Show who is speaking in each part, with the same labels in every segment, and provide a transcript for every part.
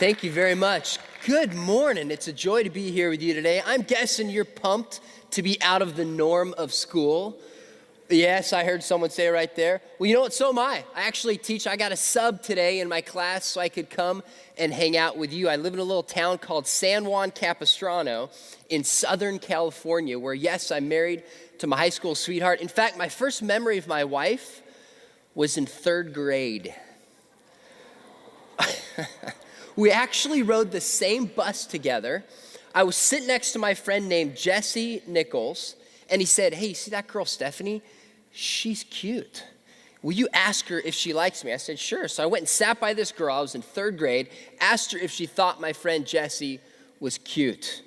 Speaker 1: Thank you very much. Good morning. It's a joy to be here with you today. I'm guessing you're pumped to be out of the norm of school. Yes, I heard someone say right there. Well, you know what? So am I. I actually teach. I got a sub today in my class so I could come and hang out with you. I live in a little town called San Juan Capistrano in Southern California, where, yes, I'm married to my high school sweetheart. In fact, my first memory of my wife was in third grade. We actually rode the same bus together. I was sitting next to my friend named Jesse Nichols, and he said, "Hey, you see that girl, Stephanie? She's cute. Will you ask her if she likes me?" I said, "Sure." So I went and sat by this girl. I was in third grade, asked her if she thought my friend Jesse was cute.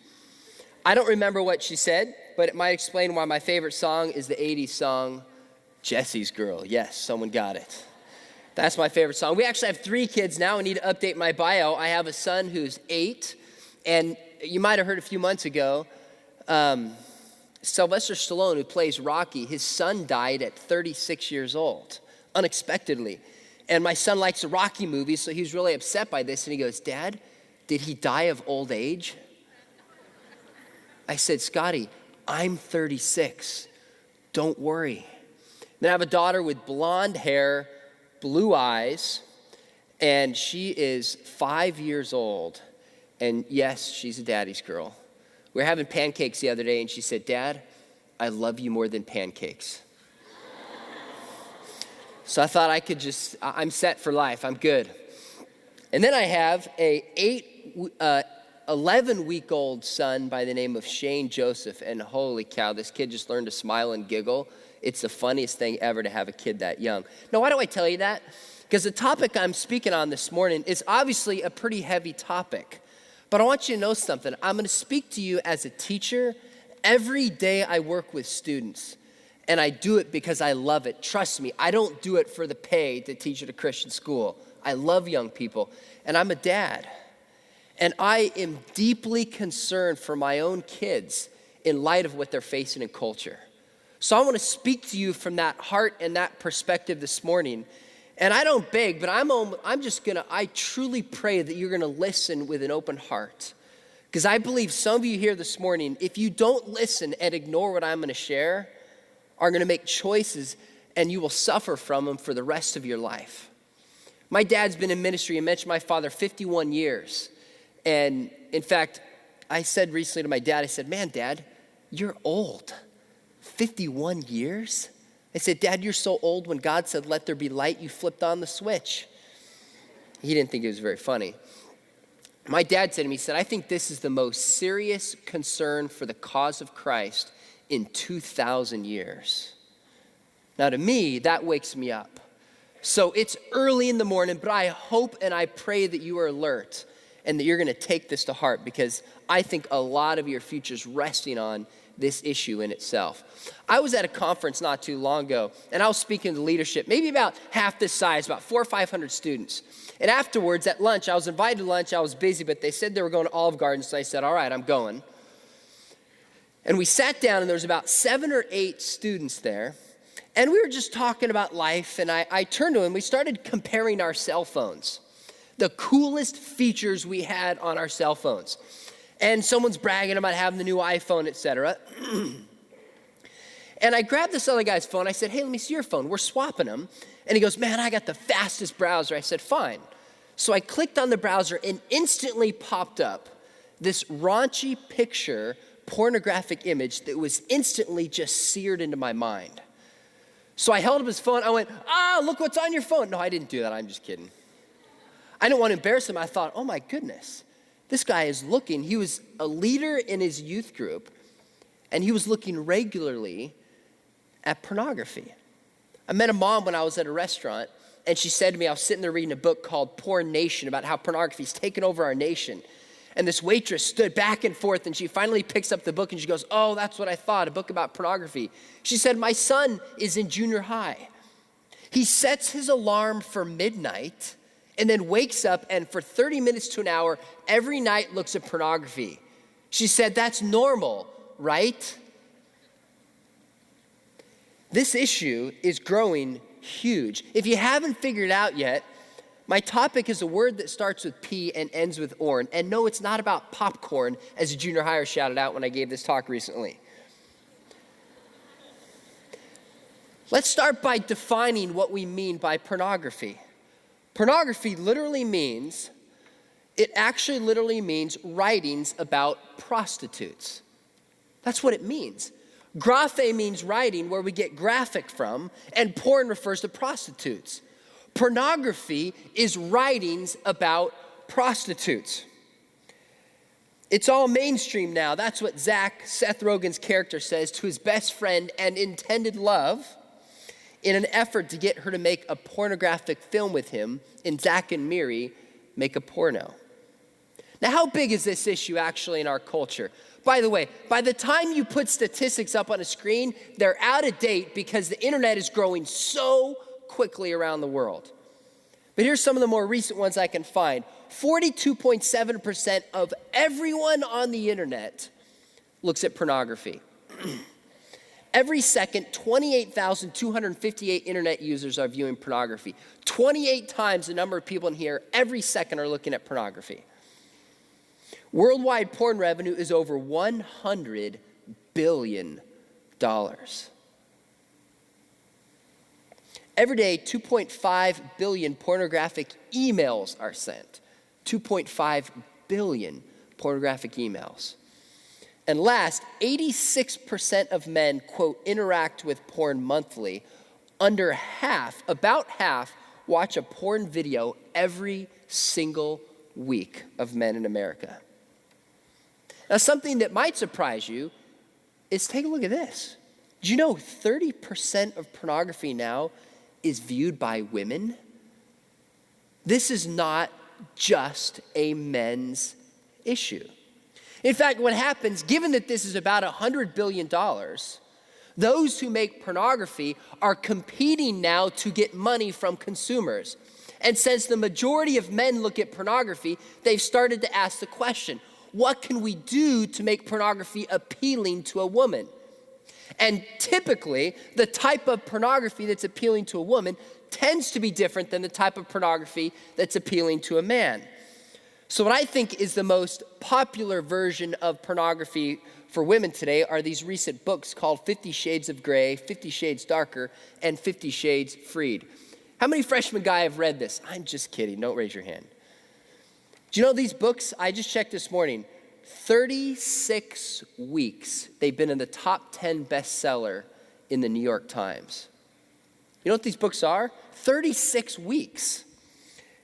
Speaker 1: I don't remember what she said, but it might explain why my favorite song is the 80s song, Jesse's Girl. Yes, someone got it. That's my favorite song. We actually have 3 kids now. I need to update my bio. I have a son who's 8, and you might have heard a few months ago, Sylvester Stallone, who plays Rocky, his son died at 36 years old, unexpectedly. And my son likes the Rocky movies, so he was really upset by this, and he goes, "Dad, did he die of old age?" I said, "Scotty, I'm 36. Don't worry." Then I have a daughter with blonde hair, blue eyes, and she is 5 years old. And yes, she's a daddy's girl. We were having pancakes the other day, and she said, "Dad, I love you more than pancakes." So I thought I'm set for life. I'm good. And then I have a 11-week-old son by the name of Shane Joseph, and holy cow, this kid just learned to smile and giggle. It's the funniest thing ever to have a kid that young. Now, why do I tell you that? Because the topic I'm speaking on this morning is obviously a pretty heavy topic. But I want you to know something. I'm going to speak to you as a teacher. Every day I work with students, and I do it because I love it. Trust me, I don't do it for the pay to teach at a Christian school. I love young people, and I'm a dad. And I am deeply concerned for my own kids in light of what they're facing in culture. So I want to speak to you from that heart and that perspective this morning. And I don't beg, but I truly pray that you're gonna listen with an open heart. Because I believe some of you here this morning, if you don't listen and ignore what I'm gonna share, are gonna make choices and you will suffer from them for the rest of your life. My dad's been in ministry, I mentioned my father, 51 years. And in fact, I said recently to my dad, I said, "Man, Dad, you're old. 51 years? I said, "Dad, you're so old when God said, 'Let there be light,' you flipped on the switch." He didn't think it was very funny. My dad said to me, he said, "I think this is the most serious concern for the cause of Christ in 2,000 years. Now to me, that wakes me up. So it's early in the morning, but I hope and I pray that you are alert and that you're gonna take this to heart, because I think a lot of your future's resting on this issue in itself. I was at a conference not too long ago, and I was speaking to leadership, maybe about half this size, about 400 or 500 students. And afterwards, at lunch, I was invited to lunch. I was busy, but they said they were going to Olive Garden, so I said, "All right, I'm going." And we sat down, and there was about 7 or 8 students there, and we were just talking about life, and I turned to them. We started comparing our cell phones, the coolest features we had on our cell phones. And someone's bragging about having the new iPhone, etc. And I grabbed this other guy's phone. I said, "Hey, let me see your phone." We're swapping them. And he goes, "Man, I got the fastest browser." I said, "Fine." So I clicked on the browser and instantly popped up this raunchy picture, pornographic image that was instantly just seared into my mind. So I held up his phone. I went, "Look what's on your phone." No, I didn't do that. I'm just kidding. I didn't want to embarrass him. I thought, oh my goodness. This guy is looking, he was a leader in his youth group, and he was looking regularly at pornography. I met a mom when I was at a restaurant, and she said to me, I was sitting there reading a book called Porn Nation about how pornography's taken over our nation. And this waitress stood back and forth, and she finally picks up the book, and she goes, "Oh, that's what I thought, a book about pornography." She said, "My son is in junior high. He sets his alarm for midnight, and then wakes up and for 30 minutes to an hour every night looks at pornography." She said, "That's normal, right?" This issue is growing huge. If you haven't figured it out yet, My topic is a word that starts with P and ends with orn. And no, it's not about popcorn, as a junior hire shouted out when I gave this talk recently. Let's start by defining what we mean by pornography. Pornography actually literally means writings about prostitutes. That's what it means. Graphe means writing, where we get graphic from, and porn refers to prostitutes. Pornography is writings about prostitutes. It's all mainstream now. That's what Seth Rogen's character says to his best friend and intended love in an effort to get her to make a pornographic film with him in Zach and Miri Make a Porno. Now, how big is this issue actually in our culture? By the way, by the time you put statistics up on a screen, they're out of date because the internet is growing so quickly around the world. But here's some of the more recent ones I can find. 42.7% of everyone on the internet looks at pornography. Every second, 28,258 internet users are viewing pornography. 28 times the number of people in here every second are looking at pornography. Worldwide porn revenue is over $100 billion. Every day, 2.5 billion pornographic emails are sent. 2.5 billion pornographic emails. And last, 86% of men, quote, interact with porn monthly. About half, watch a porn video every single week of men in America. Now, something that might surprise you is take a look at this. Did you know 30% of pornography now is viewed by women? This is not just a men's issue. In fact, what happens, given that this is about $100 billion, those who make pornography are competing now to get money from consumers. And since the majority of men look at pornography, they've started to ask the question, what can we do to make pornography appealing to a woman? And typically, the type of pornography that's appealing to a woman tends to be different than the type of pornography that's appealing to a man. So what I think is the most popular version of pornography for women today are these recent books called 50 Shades of Grey, 50 Shades Darker, and 50 Shades Freed. How many freshman guys have read this? I'm just kidding. Don't raise your hand. Do you know these books? I just checked this morning. 36 weeks they've been in the top 10 bestseller in the New York Times. You know what these books are? 36 weeks.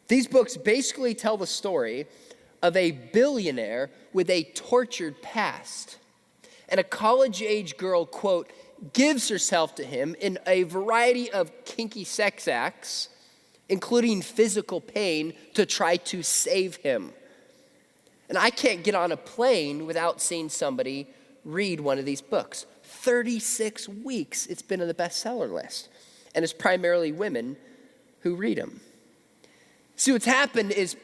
Speaker 1: These books basically tell the story of a billionaire with a tortured past. And a college-age girl, quote, gives herself to him in a variety of kinky sex acts, including physical pain, to try to save him. And I can't get on a plane without seeing somebody read one of these books. 36 weeks it's been in the bestseller list. And it's primarily women who read them. See, what's happened is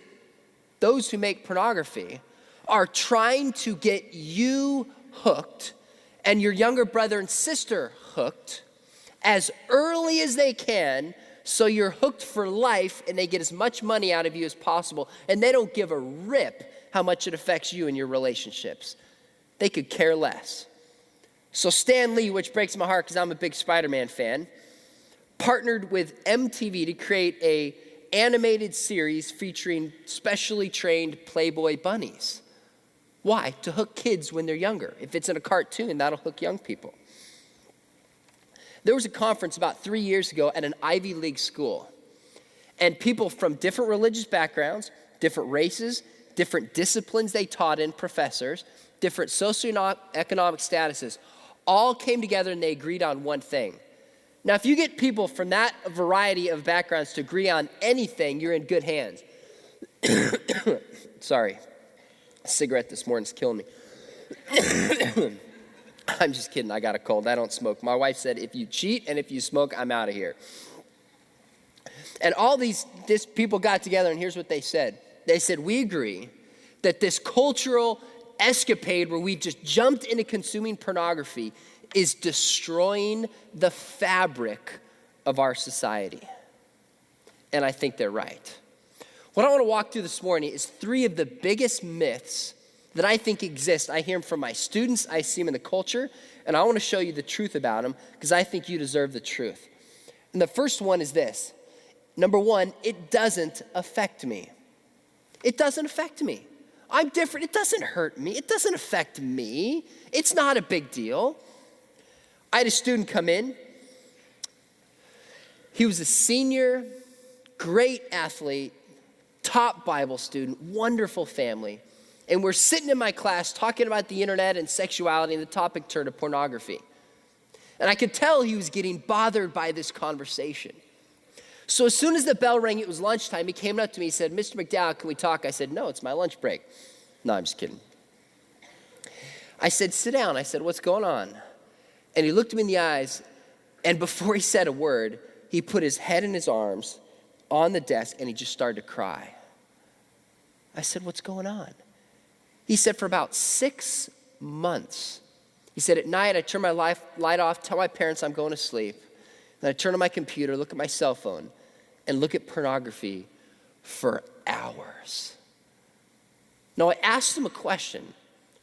Speaker 1: those who make pornography are trying to get you hooked and your younger brother and sister hooked as early as they can, so you're hooked for life and they get as much money out of you as possible, and they don't give a rip how much it affects you in your relationships. They could care less. So Stan Lee, which breaks my heart because I'm a big Spider-Man fan, partnered with MTV to create a animated series featuring specially trained Playboy bunnies. Why? To hook kids when they're younger. If it's in a cartoon, that'll hook young people. There was a conference about 3 years ago at an Ivy League school, and people from different religious backgrounds, different races, different disciplines they taught in, professors, different socioeconomic statuses, all came together and they agreed on one thing. Now, if you get people from that variety of backgrounds to agree on anything, you're in good hands. Sorry. A cigarette this morning's killing me. I'm just kidding. I got a cold. I don't smoke. My wife said, if you cheat and if you smoke, I'm out of here. And all these people got together, and here's what they said. They said, we agree that this cultural escapade where we just jumped into consuming pornography is destroying the fabric of our society. And I think they're right. What I want to walk through this morning is 3 of the biggest myths that I think exist. I hear them from my students, I see them in the culture, and I want to show you the truth about them because I think you deserve the truth. And the first one is this. Number 1, it doesn't affect me. It doesn't affect me. I'm different. It doesn't hurt me. It doesn't affect me. It's not a big deal. I had a student come in. He was a senior, great athlete, top Bible student, wonderful family. And we're sitting in my class talking about the internet and sexuality, and the topic turned to pornography. And I could tell he was getting bothered by this conversation. So as soon as the bell rang, it was lunchtime, he came up to me, he said, "Mr. McDowell, can we talk?" I said, "No, it's my lunch break." No, I'm just kidding. I said, "Sit down." I said, "What's going on?" And he looked me in the eyes, and before he said a word, he put his head in his arms on the desk, and he just started to cry. I said, "What's going on?" He said, "For about 6 months, he said, at night, I turn my light off, tell my parents I'm going to sleep. Then I turn on my computer, look at my cell phone, and look at pornography for hours." Now, I asked him a question.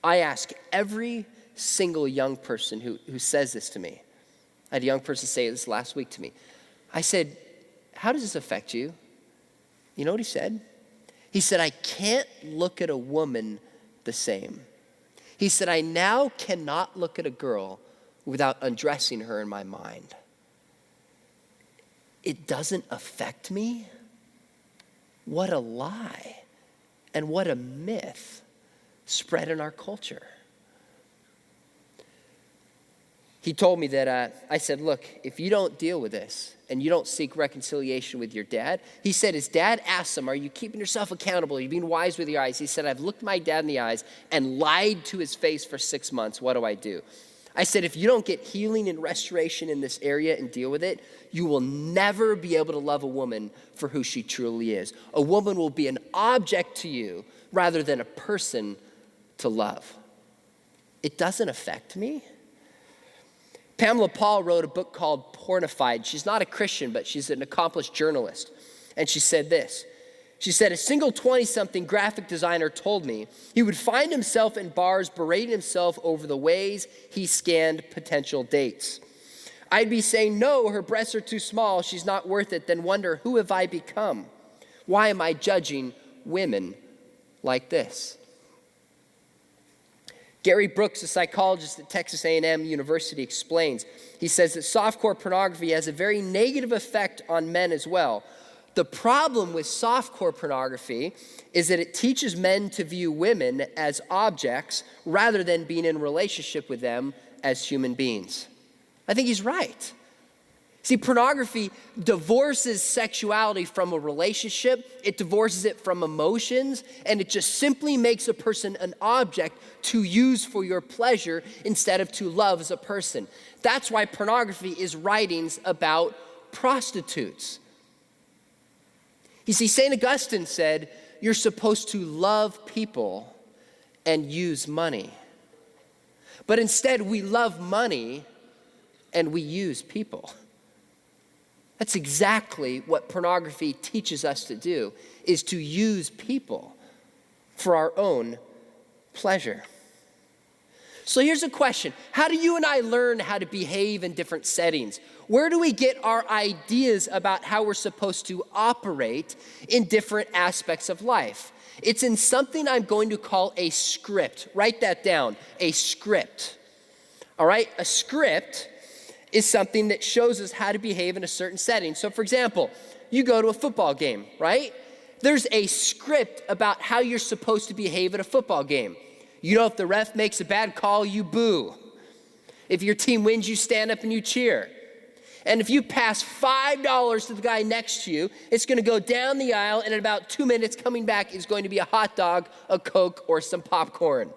Speaker 1: I ask every single young person who says this to me. I had a young person say this last week to me. I said, "How does this affect you?" You know what he said? He said, "I can't look at a woman the same." He said, "I now cannot look at a girl without undressing her in my mind." It doesn't affect me? What a lie and what a myth spread in our culture. He told me that, I said, "Look, if you don't deal with this and you don't seek reconciliation with your dad," he said his dad asked him, "Are you keeping yourself accountable? Are you being wise with your eyes?" He said, "I've looked my dad in the eyes and lied to his face for 6 months. What do I do?" I said, "If you don't get healing and restoration in this area and deal with it, you will never be able to love a woman for who she truly is. A woman will be an object to you rather than a person to love." It doesn't affect me. Pamela Paul wrote a book called Pornified. She's not a Christian, but she's an accomplished journalist. And she said this. She said, "A single 20-something graphic designer told me he would find himself in bars berating himself over the ways he scanned potential dates. I'd be saying, 'No, her breasts are too small, she's not worth it,' then wonder, who have I become? Why am I judging women like this?" Gary Brooks, a psychologist at Texas A&M University, explains. He says that softcore pornography has a very negative effect on men as well. The problem with softcore pornography is that it teaches men to view women as objects rather than being in a relationship with them as human beings. I think he's right. See, pornography divorces sexuality from a relationship, it divorces it from emotions, and it just simply makes a person an object to use for your pleasure instead of to love as a person. That's why pornography is writings about prostitutes. You see, St. Augustine said, you're supposed to love people and use money. But instead, we love money and we use people. That's exactly what pornography teaches us to do, is to use people for our own pleasure. So here's a question. How do you and I learn how to behave in different settings? Where do we get our ideas about how we're supposed to operate in different aspects of life? It's in something I'm going to call a script. Write that down, a script. All right, a script is something that shows us how to behave in a certain setting. So for example, you go to a football game, right? There's a script about how you're supposed to behave at a football game. You know, if the ref makes a bad call, you boo. If your team wins, you stand up and you cheer. And if you pass $5 to the guy next to you, it's gonna go down the aisle, and in about 2 minutes coming back is going to be a hot dog, a Coke, or some popcorn.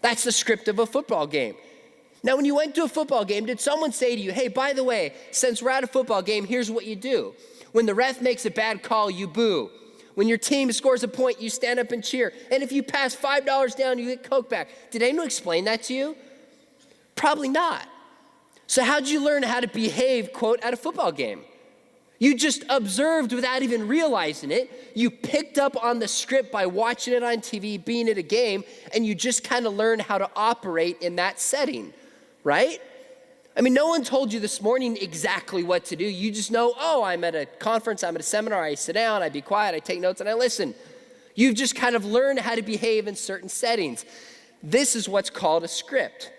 Speaker 1: That's the script of a football game. Now, when you went to a football game, did someone say to you, hey, by the way, since we're at a football game, here's what you do. When the ref makes a bad call, you boo. When your team scores a point, you stand up and cheer. And if you pass $5 down, you get Coke back. Did anyone explain that to you? Probably not. So how'd you learn how to behave, quote, at a football game? You just observed without even realizing it. You picked up on the script by watching it on TV, being at a game, and you just kind of learned how to operate in that setting, right? I mean, no one told you this morning exactly what to do. You just know, oh, I'm at a conference, I'm at a seminar, I sit down, I be quiet, I take notes, and I listen. You've just kind of learned how to behave in certain settings. This is what's called a script.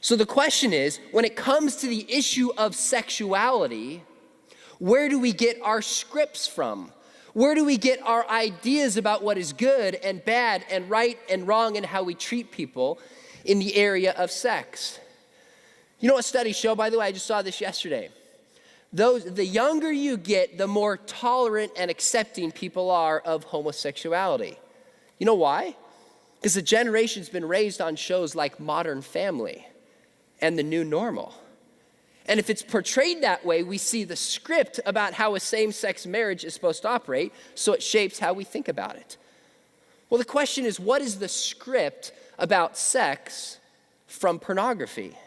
Speaker 1: So the question is, when it comes to the issue of sexuality, where do we get our scripts from? Where do we get our ideas about what is good and bad and right and wrong and how we treat people in the area of sex? You know what studies show, by the way? I just saw this yesterday. The younger you get, the more tolerant and accepting people are of homosexuality. You know why? Because the generation's been raised on shows like Modern Family and The New Normal. And if it's portrayed that way, we see the script about how a same-sex marriage is supposed to operate, so it shapes how we think about it. Well, the question is, what is the script about sex from pornography?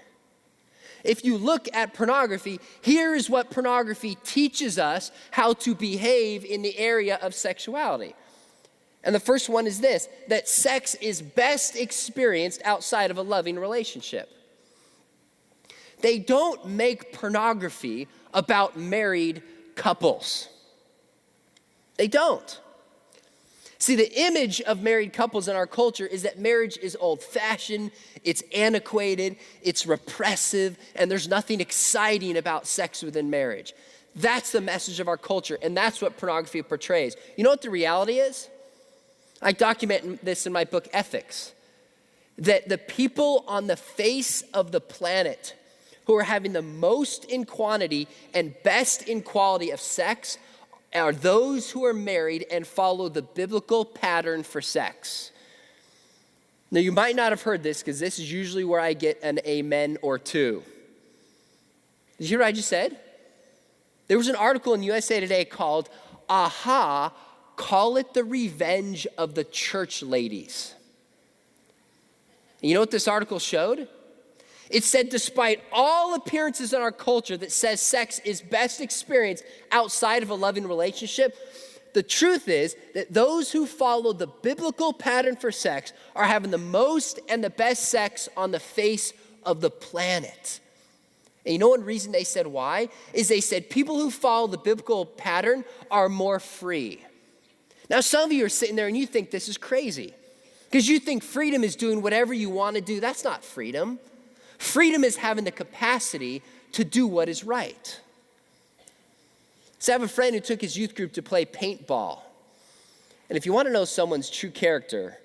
Speaker 1: If you look at pornography, here is what pornography teaches us how to behave in the area of sexuality. And the first one is this, that sex is best experienced outside of a loving relationship. They don't make pornography about married couples. They don't. See, the image of married couples in our culture is that marriage is old-fashioned, it's antiquated, it's repressive, and there's nothing exciting about sex within marriage. That's the message of our culture, and that's what pornography portrays. You know what the reality is? I document this in my book, Ethics, that the people on the face of the planet who are having the most in quantity and best in quality of sex are those who are married and follow the biblical pattern for sex. Now, you might not have heard this because this is usually where I get an amen or two. Did you hear what I just said? There was an article in USA Today called, Aha, Call It the Revenge of the Church Ladies. And you know what this article showed? It said, despite all appearances in our culture that says sex is best experienced outside of a loving relationship, the truth is that those who follow the biblical pattern for sex are having the most and the best sex on the face of the planet. And you know one reason they said why? Is they said people who follow the biblical pattern are more free. Now, some of you are sitting there and you think this is crazy because you think freedom is doing whatever you want to do. That's not freedom. Freedom is having the capacity to do what is right. So I have a friend who took his youth group to play paintball. And if you want to know someone's true character,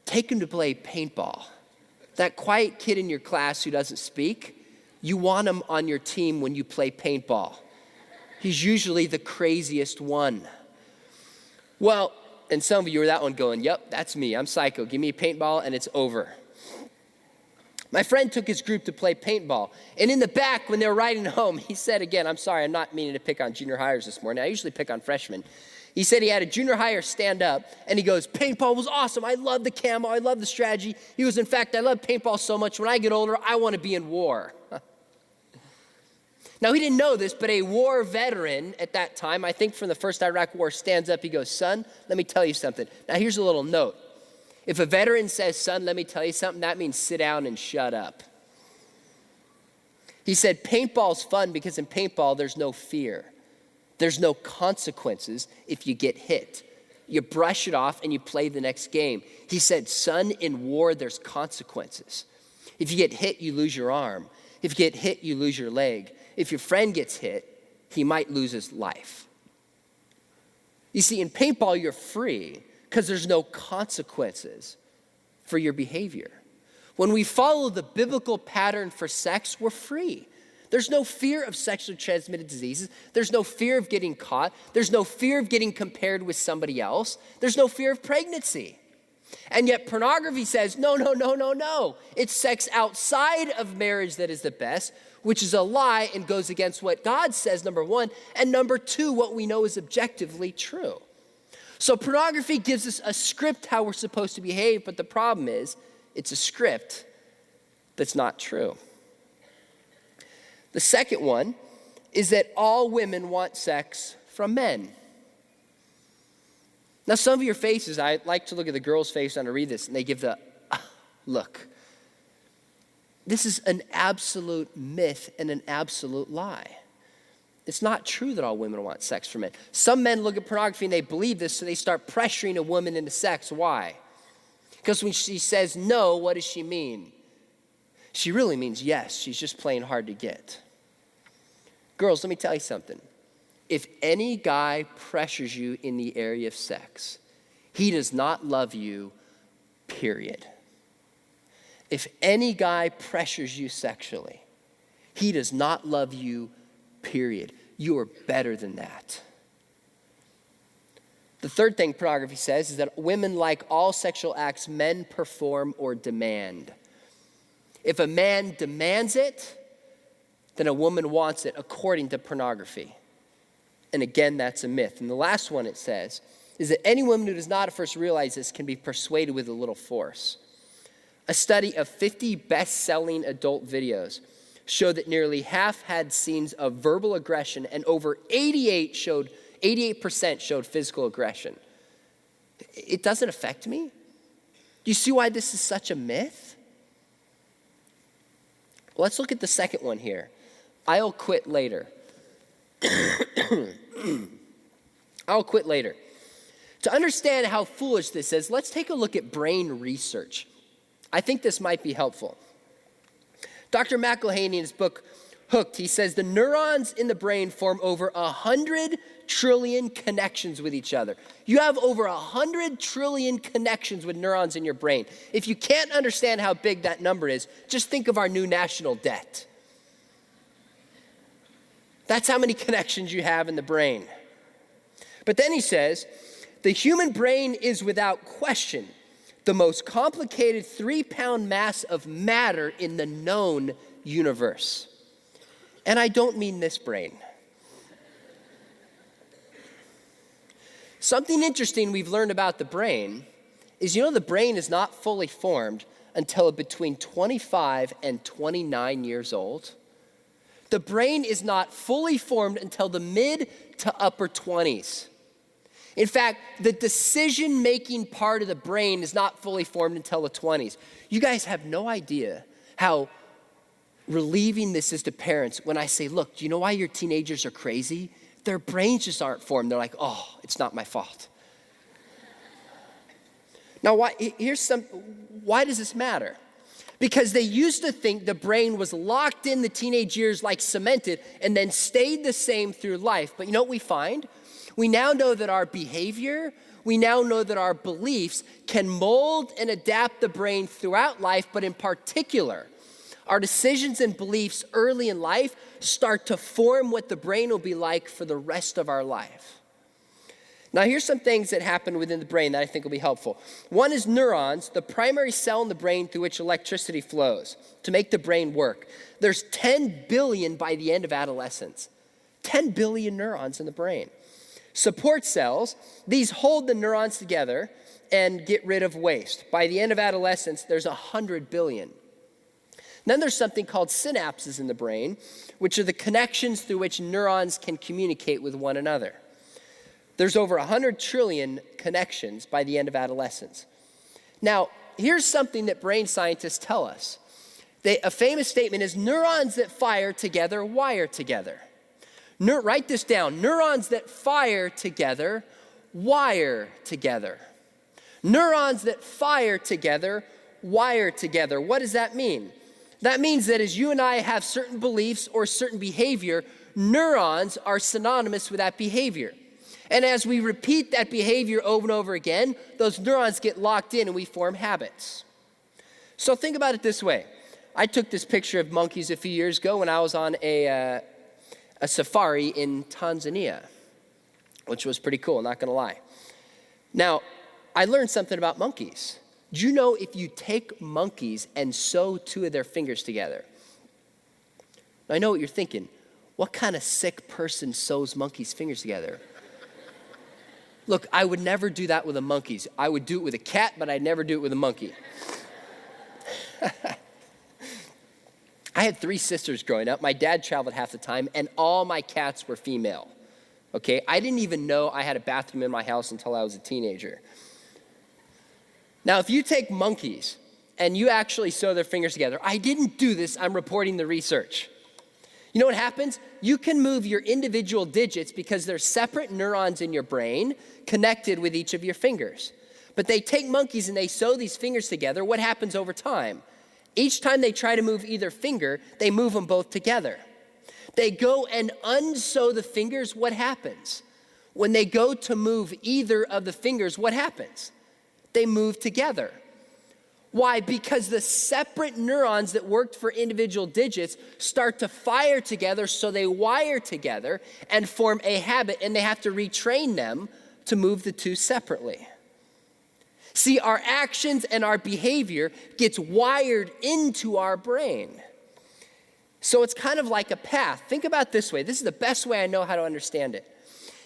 Speaker 1: take him to play paintball. That quiet kid in your class who doesn't speak, you want him on your team when you play paintball. He's usually the craziest one. Well, and some of you are that one going, yep, that's me, I'm psycho. Give me a paintball and it's over. My friend took his group to play paintball. And in the back, when they were riding home, he said again, I'm sorry, I'm not meaning to pick on junior hires this morning. I usually pick on freshmen. He said he had a junior hire stand up, and he goes, paintball was awesome. I love the camo. I love the strategy. He goes, in fact, I love paintball so much. When I get older, I want to be in war. Now, he didn't know this, but a war veteran at that time, I think from the first Iraq War, stands up. He goes, son, let me tell you something. Now, here's a little note. If a veteran says, son, let me tell you something, that means sit down and shut up. He said, paintball's fun because in paintball, there's no fear. There's no consequences if you get hit. You brush it off and you play the next game. He said, son, in war, there's consequences. If you get hit, you lose your arm. If you get hit, you lose your leg. If your friend gets hit, he might lose his life. You see, in paintball, you're free because there's no consequences for your behavior. When we follow the biblical pattern for sex, we're free. There's no fear of sexually transmitted diseases. There's no fear of getting caught. There's no fear of getting compared with somebody else. There's no fear of pregnancy. And yet pornography says, no. It's sex outside of marriage that is the best, which is a lie and goes against what God says, number one, and number two, what we know is objectively true. So pornography gives us a script how we're supposed to behave, but the problem is it's a script that's not true. The second one is that all women want sex from men. Now, some of your faces, I like to look at the girl's face when I read this, and they give the look. This is an absolute myth and an absolute lie. It's not true that all women want sex from men. Some men look at pornography and they believe this, so they start pressuring a woman into sex. Why? Because when she says no, what does she mean? She really means yes. She's just playing hard to get. Girls, let me tell you something. If any guy pressures you in the area of sex, he does not love you, period. If any guy pressures you sexually, he does not love you, period. You are better than that. The third thing pornography says is that women like all sexual acts men perform or demand. If a man demands it, then a woman wants it according to pornography. And again, that's a myth. And the last one it says is that any woman who does not at first realize this can be persuaded with a little force. A study of 50 best-selling adult videos showed that nearly half had scenes of verbal aggression and over 88% showed physical aggression. It doesn't affect me? Do you see why this is such a myth? Let's look at the second one here. I'll quit later. I'll quit later. To understand how foolish this is, let's take a look at brain research. I think this might be helpful. Dr. McElhaney, in his book, Hooked, he says the neurons in the brain form over 100 trillion connections with each other. You have over 100 trillion connections with neurons in your brain. If you can't understand how big that number is, just think of our new national debt. That's how many connections you have in the brain. But then he says, the human brain is without question the most complicated 3-pound mass of matter in the known universe. And I don't mean this brain. Something interesting we've learned about the brain is, the brain is not fully formed until between 25 and 29 years old. The brain is not fully formed until the mid to upper 20s. In fact, the decision-making part of the brain is not fully formed until the 20s. You guys have no idea how relieving this is to parents when I say, look, do you know why your teenagers are crazy? Their brains just aren't formed. They're like, oh, it's not my fault. Now, why does this matter? Because they used to think the brain was locked in the teenage years like cemented and then stayed the same through life. But you know what we find? We now know that our behavior, we now know that our beliefs can mold and adapt the brain throughout life, but in particular, our decisions and beliefs early in life start to form what the brain will be like for the rest of our life. Now, here's some things that happen within the brain that I think will be helpful. One is neurons, the primary cell in the brain through which electricity flows to make the brain work. There's 10 billion by the end of adolescence. 10 billion neurons in the brain. Support cells, these hold the neurons together and get rid of waste. By the end of adolescence, there's 100 billion. Then there's something called synapses in the brain, which are the connections through which neurons can communicate with one another. There's over 100 trillion connections by the end of adolescence. Now, here's something that brain scientists tell us. A famous statement is neurons that fire together wire together. Write this down. Neurons that fire together wire together. Neurons that fire together wire together. What does that mean? That means that as you and I have certain beliefs or certain behavior, neurons are synonymous with that behavior. And as we repeat that behavior over and over again, those neurons get locked in and we form habits. So think about it this way. I took this picture of monkeys a few years ago when I was on a safari in Tanzania, which was pretty cool, not gonna lie. Now, I learned something about monkeys. Do you know if you take monkeys and sew two of their fingers together? I know what you're thinking. What kind of sick person sews monkeys' fingers together? Look, I would never do that with the monkeys. I would do it with a cat, but I'd never do it with a monkey. I had 3 sisters growing up. My dad traveled half the time, and all my cats were female. Okay, I didn't even know I had a bathroom in my house until I was a teenager. Now, if you take monkeys and you actually sew their fingers together, I didn't do this, I'm reporting the research. You know what happens? You can move your individual digits because they're separate neurons in your brain connected with each of your fingers. But they take monkeys and they sew these fingers together. What happens over time? Each time they try to move either finger, they move them both together. They go and unsew the fingers, what happens? When they go to move either of the fingers, what happens? They move together. Why? Because the separate neurons that worked for individual digits start to fire together, so they wire together and form a habit, and they have to retrain them to move the two separately. See, our actions and our behavior gets wired into our brain. So it's kind of like a path. Think about it this way. This is the best way I know how to understand it.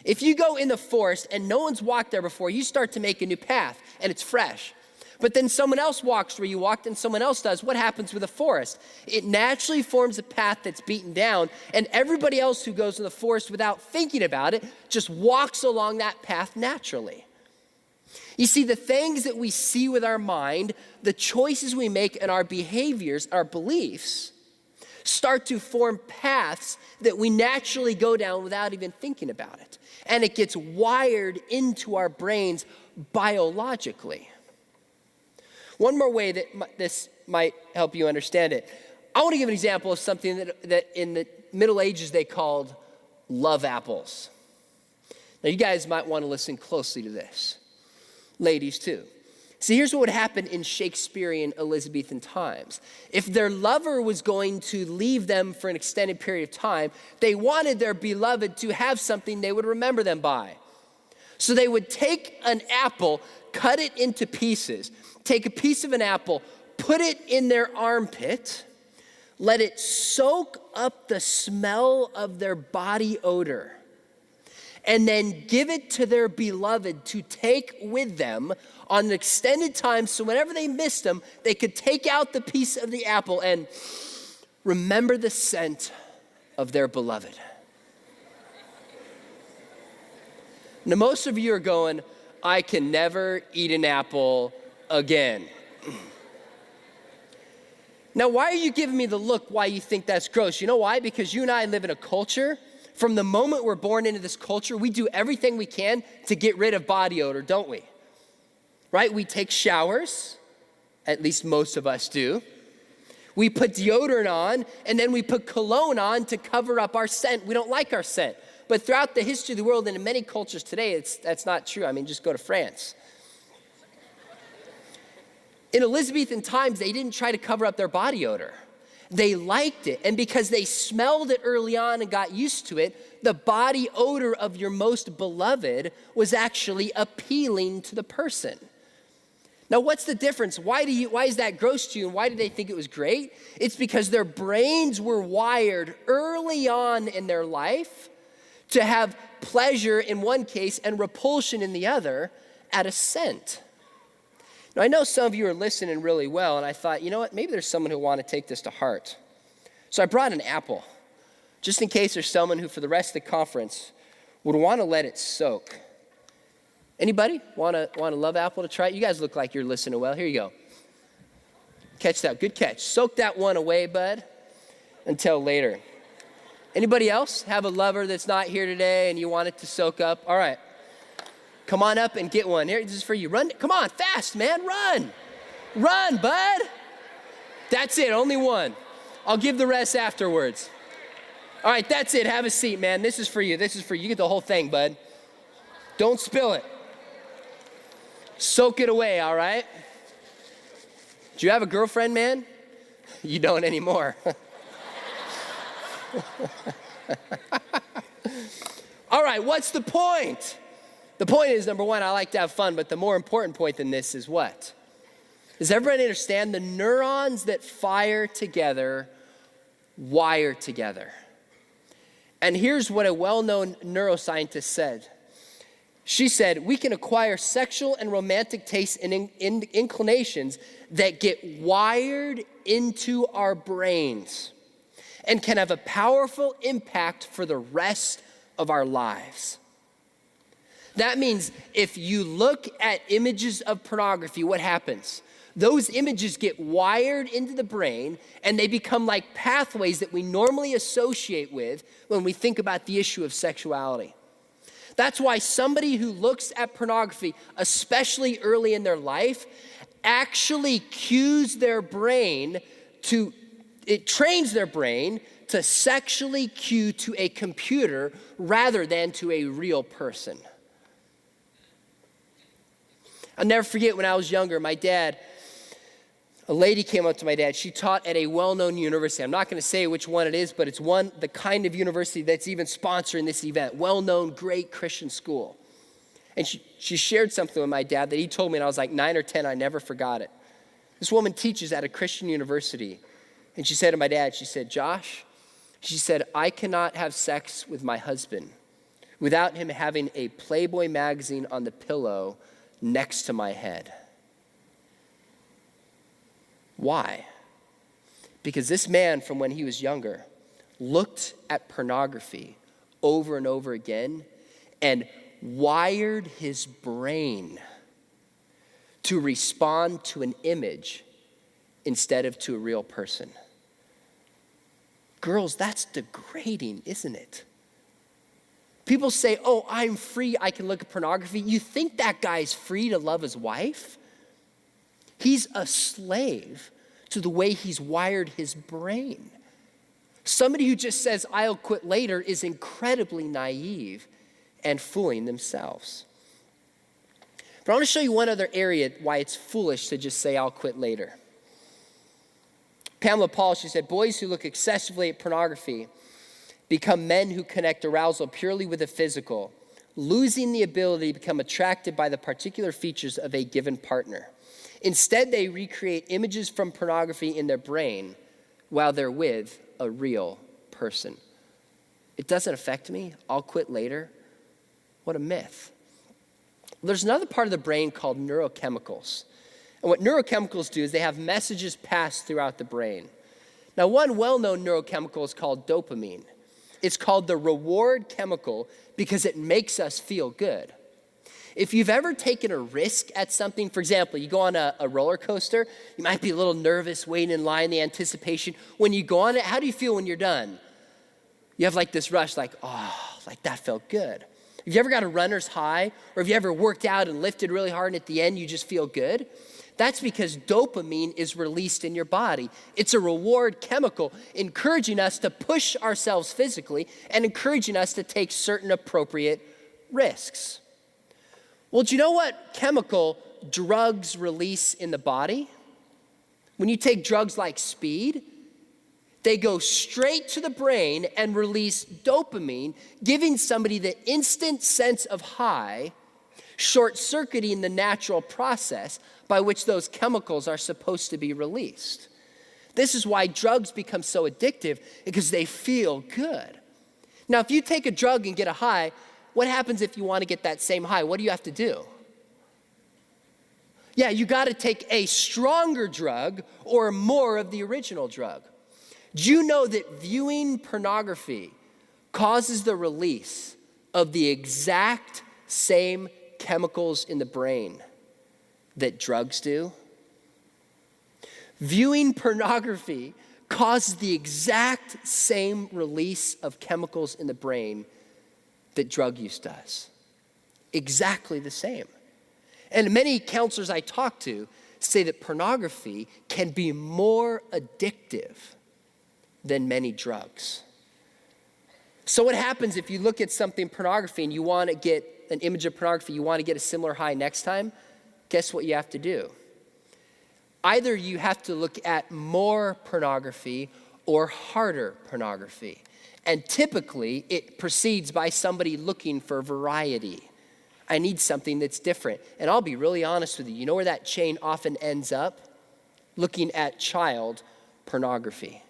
Speaker 1: If you go in the forest and no one's walked there before, you start to make a new path and it's fresh. But then someone else walks where you walked and someone else does. What happens with a forest? It naturally forms a path that's beaten down, and everybody else who goes in the forest without thinking about it just walks along that path naturally. You see, the things that we see with our mind, the choices we make and our behaviors, our beliefs, start to form paths that we naturally go down without even thinking about it. And it gets wired into our brains biologically. One more way that this might help you understand it. I want to give an example of something that in the Middle Ages they called love apples. Now you guys might want to listen closely to this. Ladies too. See, here's what would happen in Shakespearean Elizabethan times. If their lover was going to leave them for an extended period of time, they wanted their beloved to have something they would remember them by. So they would take an apple, cut it into pieces, take a piece of an apple, put it in their armpit, let it soak up the smell of their body odor, and then give it to their beloved to take with them on an extended time, so whenever they missed them, they could take out the piece of the apple and remember the scent of their beloved. Now, most of you are going, I can never eat an apple again. Now, why are you giving me the look why you think that's gross? You know why? Because you and I live in a culture. From the moment we're born into this culture, we do everything we can to get rid of body odor, don't we? Right? We take showers, at least most of us do. We put deodorant on, and then we put cologne on to cover up our scent. We don't like our scent. But throughout the history of the world and in many cultures today, that's not true. I mean, just go to France. In Elizabethan times, they didn't try to cover up their body odor. They liked it, and because they smelled it early on and got used to it, the body odor of your most beloved was actually appealing to the person. Now, what's the difference? Why is that gross to you, and why did they think it was great? It's because their brains were wired early on in their life to have pleasure in one case and repulsion in the other at a scent. Now, I know some of you are listening really well, and I thought, you know what, maybe there's someone who want to take this to heart. So I brought an apple, just in case there's someone who, for the rest of the conference, would want to let it soak. Anybody want a love apple to try it? You guys look like you're listening well. Here you go. Catch that. Good catch. Soak that one away, bud, until later. Anybody else have a lover that's not here today and you want it to soak up? All right. Come on up and get one. Here, this is for you. Run. Come on, fast, man. Run. Run, bud. That's it. Only one. I'll give the rest afterwards. All right, that's it. Have a seat, man. This is for you. This is for you. You get the whole thing, bud. Don't spill it. Soak it away, all right? Do you have a girlfriend, man? You don't anymore. All right, what's the point? The point is, number one, I like to have fun, but the more important point than this is what? Does everybody understand the neurons that fire together wire together? And here's what a well-known neuroscientist said. She said, we can acquire sexual and romantic tastes and inclinations that get wired into our brains. and can have a powerful impact for the rest of our lives. That means if you look at images of pornography, what happens? Those images get wired into the brain and they become like pathways that we normally associate with when we think about the issue of sexuality. That's why somebody who looks at pornography, especially early in their life, actually cues their brain it trains their brain to sexually cue to a computer rather than to a real person. I'll never forget when I was younger, a lady came up to my dad. She taught at a well-known university. I'm not going to say which one it is, but it's the kind of university that's even sponsoring this event. Well-known, great Christian school. And she shared something with my dad that he told me, and I was like 9 or 10. I never forgot it. This woman teaches at a Christian university. And she said to my dad, she said, Josh, she said, I cannot have sex with my husband without him having a Playboy magazine on the pillow next to my head. Why? Because this man, from when he was younger, looked at pornography over and over again and wired his brain to respond to an image instead of to a real person. Girls, that's degrading, isn't it? People say, oh, I'm free, I can look at pornography. You think that guy's free to love his wife? He's a slave to the way he's wired his brain. Somebody who just says, I'll quit later is incredibly naive and fooling themselves. But I want to show you one other area why it's foolish to just say, I'll quit later. Pamela Paul, she said, boys who look excessively at pornography become men who connect arousal purely with the physical, losing the ability to become attracted by the particular features of a given partner. Instead, they recreate images from pornography in their brain while they're with a real person. It doesn't affect me. I'll quit later. What a myth. There's another part of the brain called neurochemicals. And what neurochemicals do is they have messages passed throughout the brain. Now, one well-known neurochemical is called dopamine. It's called the reward chemical because it makes us feel good. If you've ever taken a risk at something, for example, you go on a roller coaster, you might be a little nervous, waiting in line, the anticipation. When you go on it, how do you feel when you're done? You have like this rush, like, oh, like that felt good. Have you ever got a runner's high? Or have you ever worked out and lifted really hard and at the end you just feel good? That's because dopamine is released in your body. It's a reward chemical encouraging us to push ourselves physically and encouraging us to take certain appropriate risks. Well, do you know what chemical drugs release in the body? When you take drugs like speed, they go straight to the brain and release dopamine, giving somebody the instant sense of high, short-circuiting the natural process by which those chemicals are supposed to be released. This is why drugs become so addictive, because they feel good. Now, if you take a drug and get a high, what happens if you want to get that same high? What do you have to do? Yeah, you got to take a stronger drug or more of the original drug. Do you know that viewing pornography causes the release of the exact same chemicals in the brain that drugs do? Viewing pornography causes the exact same release of chemicals in the brain that drug use does. Exactly the same. And many counselors I talk to say that pornography can be more addictive than many drugs. So what happens if you look at something pornography and you want to get an image of pornography, you want to get a similar high next time? Guess what you have to do? Either you have to look at more pornography or harder pornography. And typically, it proceeds by somebody looking for variety. I need something that's different. And I'll be really honest with you. You know where that chain often ends up? Looking at child pornography.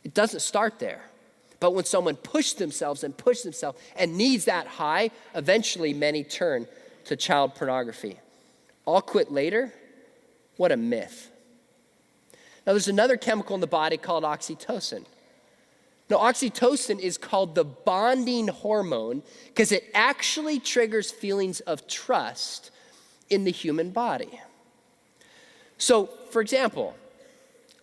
Speaker 1: It doesn't start there. But when someone pushes themselves and needs that high, eventually many turn to child pornography. I'll quit later? What a myth. Now there's another chemical in the body called oxytocin. Now, oxytocin is called the bonding hormone because it actually triggers feelings of trust in the human body. So, for example,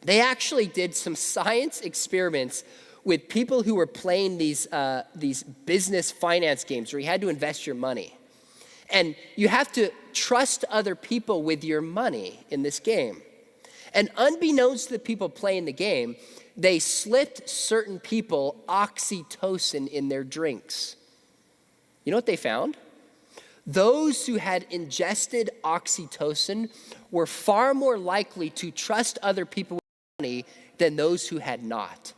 Speaker 1: they actually did some science experiments with people who were playing these business finance games where you had to invest your money. And you have to trust other people with your money in this game. And unbeknownst to the people playing the game, they slipped certain people oxytocin in their drinks. You know what they found? Those who had ingested oxytocin were far more likely to trust other people with money than those who had not.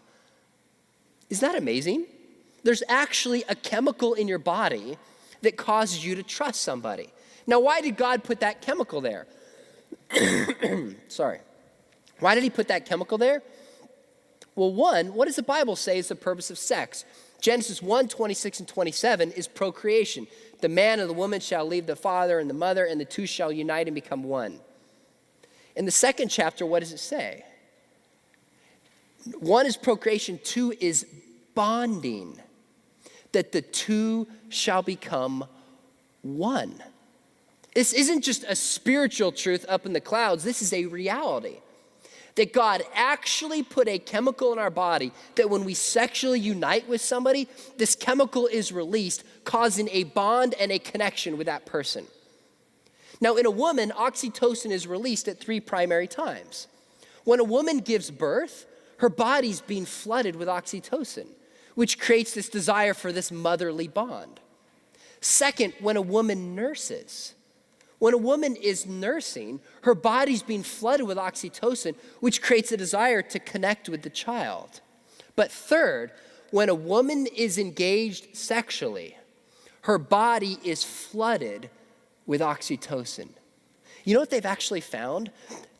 Speaker 1: Isn't that amazing? There's actually a chemical in your body that causes you to trust somebody. Now, why did God put that chemical there? Sorry. Why did he put that chemical there? Well, one, what does the Bible say is the purpose of sex? Genesis 1:26 and 27 is procreation. The man and the woman shall leave the father and the mother, and the two shall unite and become one. In the second chapter, what does it say? One is procreation, two is bonding, that the two shall become one. This isn't just a spiritual truth up in the clouds. This is a reality. That God actually put a chemical in our body that when we sexually unite with somebody, this chemical is released, causing a bond and a connection with that person. Now, in a woman, oxytocin is released at 3 primary times. When a woman gives birth, her body's being flooded with oxytocin, which creates this desire for this motherly bond. Second, when a woman nurses. When a woman is nursing, her body's being flooded with oxytocin, which creates a desire to connect with the child. But third, when a woman is engaged sexually, her body is flooded with oxytocin. You know what they've actually found?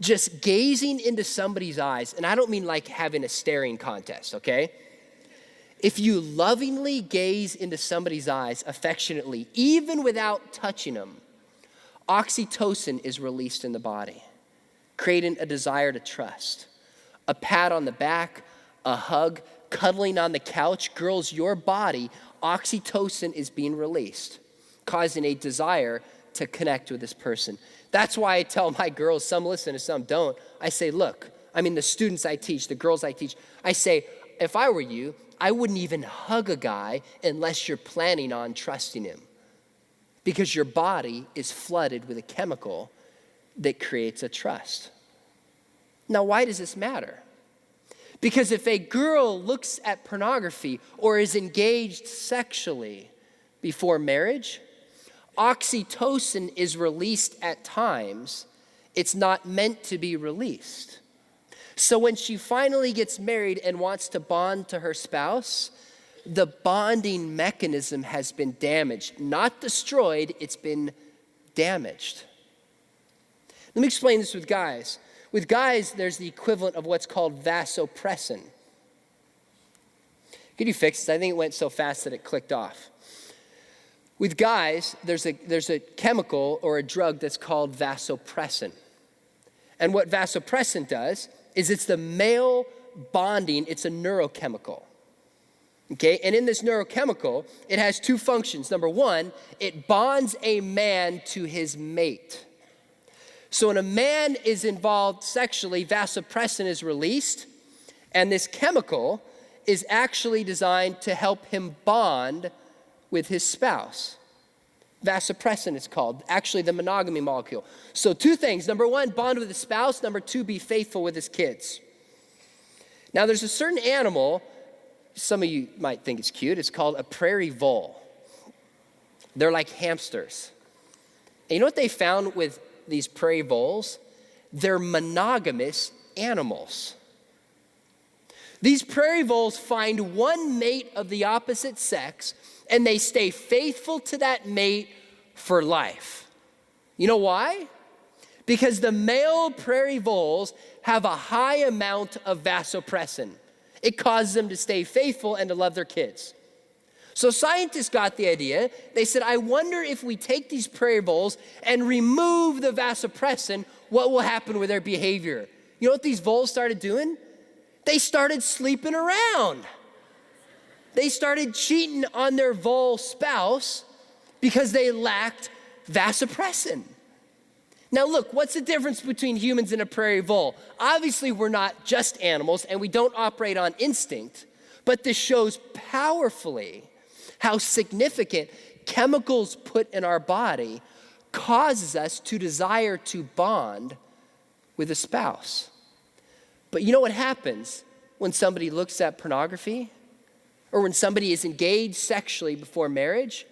Speaker 1: Just gazing into somebody's eyes, and I don't mean like having a staring contest, okay? If you lovingly gaze into somebody's eyes affectionately, even without touching them, oxytocin is released in the body, creating a desire to trust. A pat on the back, a hug, cuddling on the couch. Girls, your body, oxytocin is being released, causing a desire to connect with this person. That's why I tell my girls, some listen and some don't. I say, look, the students I teach, the girls I teach, I say, if I were you, I wouldn't even hug a guy unless you're planning on trusting him. Because your body is flooded with a chemical that creates a trust. Now, why does this matter? Because if a girl looks at pornography or is engaged sexually before marriage, oxytocin is released at times it's not meant to be released. So when she finally gets married and wants to bond to her spouse, the bonding mechanism has been damaged, not destroyed, it's been damaged. Let me explain this with guys. With guys, there's the equivalent of what's called vasopressin. Could you fix this? I think it went so fast that it clicked off. With guys, there's a chemical or a drug that's called vasopressin. And what vasopressin does is it's the male bonding, it's a neurochemical. Okay, and in this neurochemical, it has 2 functions. Number 1, it bonds a man to his mate. So when a man is involved sexually, vasopressin is released, and this chemical is actually designed to help him bond with his spouse. Vasopressin it's called, actually the monogamy molecule. So 2 things. Number 1, bond with his spouse. Number 2, be faithful with his kids. Now there's a certain animal, some of you might think it's cute. It's called a prairie vole. They're like hamsters. And you know what they found with these prairie voles? They're monogamous animals. These prairie voles find one mate of the opposite sex, and they stay faithful to that mate for life. You know why? Because the male prairie voles have a high amount of vasopressin. It causes them to stay faithful and to love their kids. So scientists got the idea. They said, I wonder if we take these prairie voles and remove the vasopressin, what will happen with their behavior? You know what these voles started doing? They started sleeping around. They started cheating on their vole spouse because they lacked vasopressin. Now look, what's the difference between humans and a prairie vole? Obviously, we're not just animals and we don't operate on instinct, but this shows powerfully how significant chemicals put in our body causes us to desire to bond with a spouse. But you know what happens when somebody looks at pornography or when somebody is engaged sexually before marriage?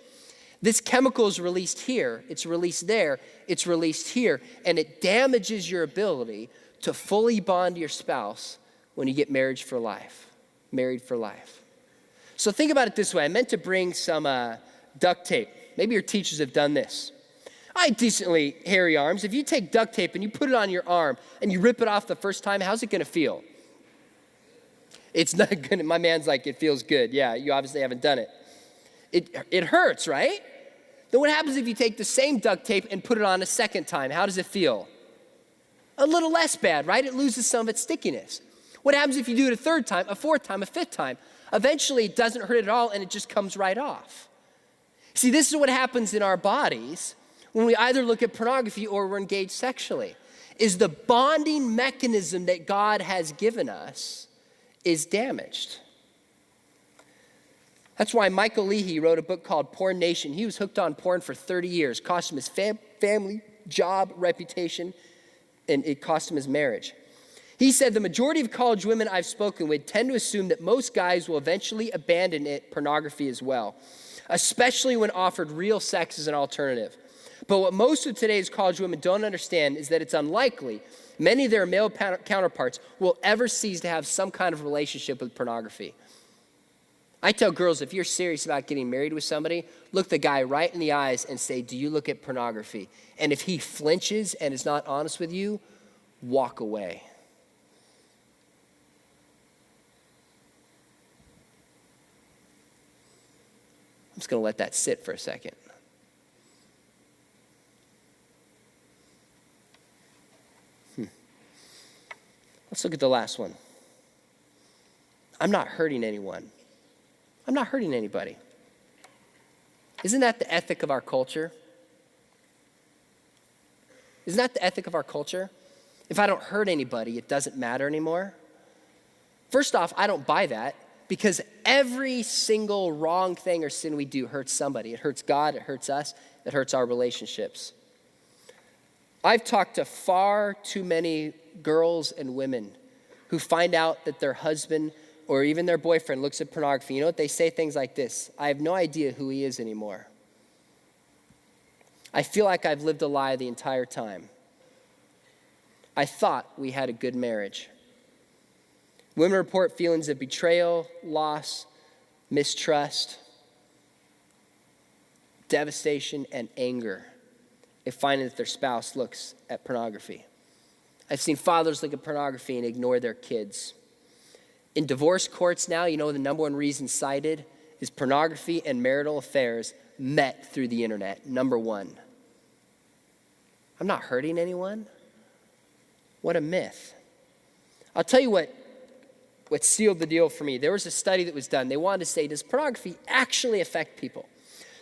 Speaker 1: This chemical is released here, it's released there, it's released here, and it damages your ability to fully bond to your spouse when you get married for life. So think about it this way. I meant to bring some duct tape. Maybe your teachers have done this. I have decently hairy arms. If you take duct tape and you put it on your arm and you rip it off the first time, how's it gonna feel? It's not gonna, my man's like, it feels good. Yeah, you obviously haven't done it. It hurts, right? Then what happens if you take the same duct tape and put it on a second time? How does it feel? A little less bad, right? It loses some of its stickiness. What happens if you do it a third time, a fourth time, a fifth time? Eventually it doesn't hurt at all and it just comes right off. See, this is what happens in our bodies when we either look at pornography or we're engaged sexually, is the bonding mechanism that God has given us is damaged. That's why Michael Leahy wrote a book called Porn Nation. He was hooked on porn for 30 years, cost him his family, job, reputation, and it cost him his marriage. He said, the majority of college women I've spoken with tend to assume that most guys will eventually abandon pornography as well, especially when offered real sex as an alternative. But what most of today's college women don't understand is that it's unlikely many of their male counterparts will ever cease to have some kind of relationship with pornography. I tell girls, if you're serious about getting married with somebody, look the guy right in the eyes and say, do you look at pornography? And if he flinches and is not honest with you, walk away. I'm just going to let that sit for a second. Let's look at the last one. I'm not hurting anyone. I'm not hurting anybody. Isn't that the ethic of our culture? Isn't that the ethic of our culture? If I don't hurt anybody, it doesn't matter anymore. First off, I don't buy that because every single wrong thing or sin we do hurts somebody. It hurts God, it hurts us, it hurts our relationships. I've talked to far too many girls and women who find out that their husband or even their boyfriend looks at pornography. You know what? They say things like this: I have no idea who he is anymore. I feel like I've lived a lie the entire time. I thought we had a good marriage. Women report feelings of betrayal, loss, mistrust, devastation, and anger at finding that their spouse looks at pornography. I've seen fathers look at pornography and ignore their kids. In divorce courts now, you know the number one reason cited is pornography and marital affairs met through the internet. Number one. I'm not hurting anyone. What a myth. I'll tell you what sealed the deal for me. There was a study that was done. They wanted to say, does pornography actually affect people?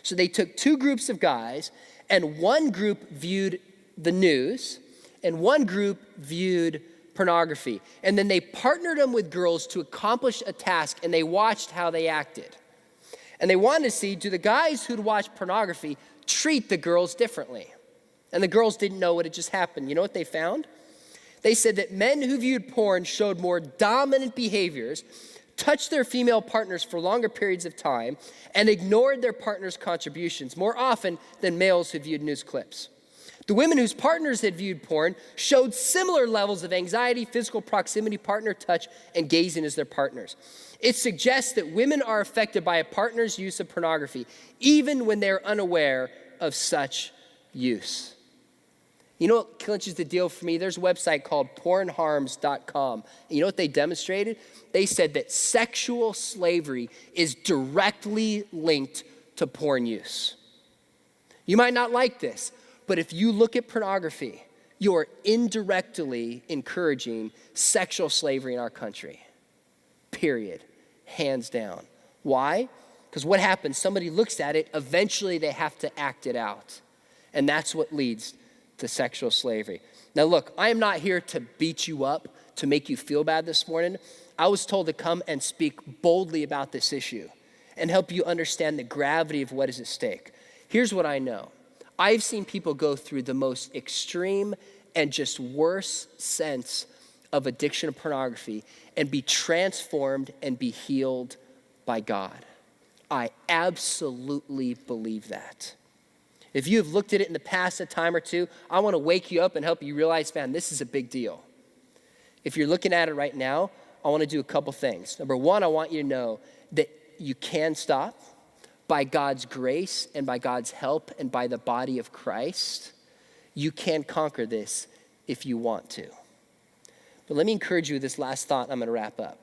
Speaker 1: So they took two groups of guys, and one group viewed the news, and one group viewed pornography. And then they partnered them with girls to accomplish a task, and they watched how they acted. And they wanted to see, do the guys who'd watched pornography treat the girls differently? And the girls didn't know what had just happened. You know what they found? They said that men who viewed porn showed more dominant behaviors, touched their female partners for longer periods of time, and ignored their partner's contributions more often than males who viewed news clips. The women whose partners had viewed porn showed similar levels of anxiety, physical proximity, partner touch, and gazing as their partners. It suggests that women are affected by a partner's use of pornography, even when they're unaware of such use. You know what clinches the deal for me? There's a website called pornharms.com. You know what they demonstrated? They said that sexual slavery is directly linked to porn use. You might not like this, but if you look at pornography, you are indirectly encouraging sexual slavery in our country. Period. Hands down. Why? Because what happens, somebody looks at it, eventually they have to act it out. And that's what leads to sexual slavery. Now look, I am not here to beat you up, to make you feel bad this morning. I was told to come and speak boldly about this issue and help you understand the gravity of what is at stake. Here's what I know. I've seen people go through the most extreme and just worst sense of addiction to pornography and be transformed and be healed by God. I absolutely believe that. If you have looked at it in the past a time or two, I want to wake you up and help you realize, man, this is a big deal. If you're looking at it right now, I want to do a couple things. Number one, I want you to know that you can stop by God's grace and by God's help and by the body of Christ. You can conquer this if you want to. But let me encourage you with this last thought, and I'm going to wrap up.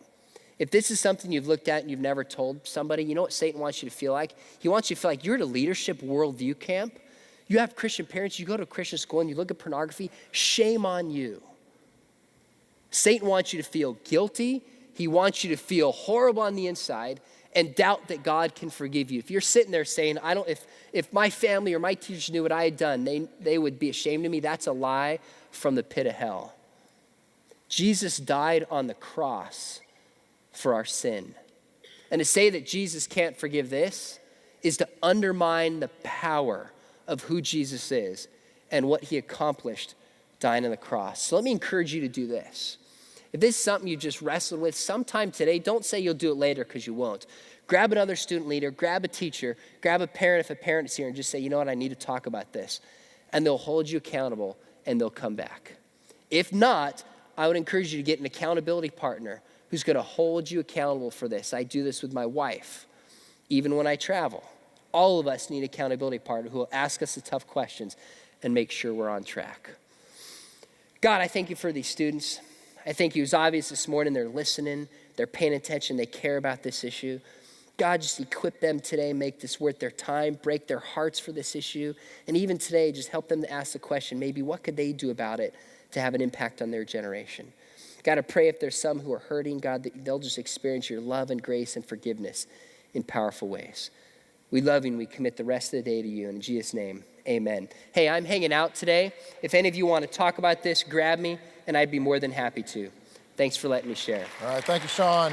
Speaker 1: If this is something you've looked at and you've never told somebody, you know what Satan wants you to feel like? He wants you to feel like you're at a leadership worldview camp. You have Christian parents, you go to a Christian school and you look at pornography, shame on you. Satan wants you to feel guilty. He wants you to feel horrible on the inside and doubt that God can forgive you. If you're sitting there saying, if my family or my teachers knew what I had done, they would be ashamed of me, that's a lie from the pit of hell. Jesus died on the cross for our sin. And to say that Jesus can't forgive this is to undermine the power of who Jesus is and what he accomplished dying on the cross. So let me encourage you to do this. If this is something you just wrestled with sometime today, don't say you'll do it later because you won't. Grab another student leader, grab a teacher, grab a parent if a parent is here and just say, you know what, I need to talk about this. And they'll hold you accountable and they'll come back. If not, I would encourage you to get an accountability partner who's going to hold you accountable for this. I do this with my wife, even when I travel. All of us need an accountability partner who will ask us the tough questions and make sure we're on track. God, I thank you for these students. I think it was obvious this morning they're listening, they're paying attention, they care about this issue. God, just equip them today, make this worth their time, break their hearts for this issue. And even today, just help them to ask the question, maybe what could they do about it to have an impact on their generation? God, I pray if there's some who are hurting, God, that they'll just experience your love and grace and forgiveness in powerful ways. We love you and we commit the rest of the day to you. In Jesus' name, amen. Hey, I'm hanging out today. If any of you want to talk about this, grab me, and I'd be more than happy to. Thanks for letting me share.
Speaker 2: All right, thank you, Sean.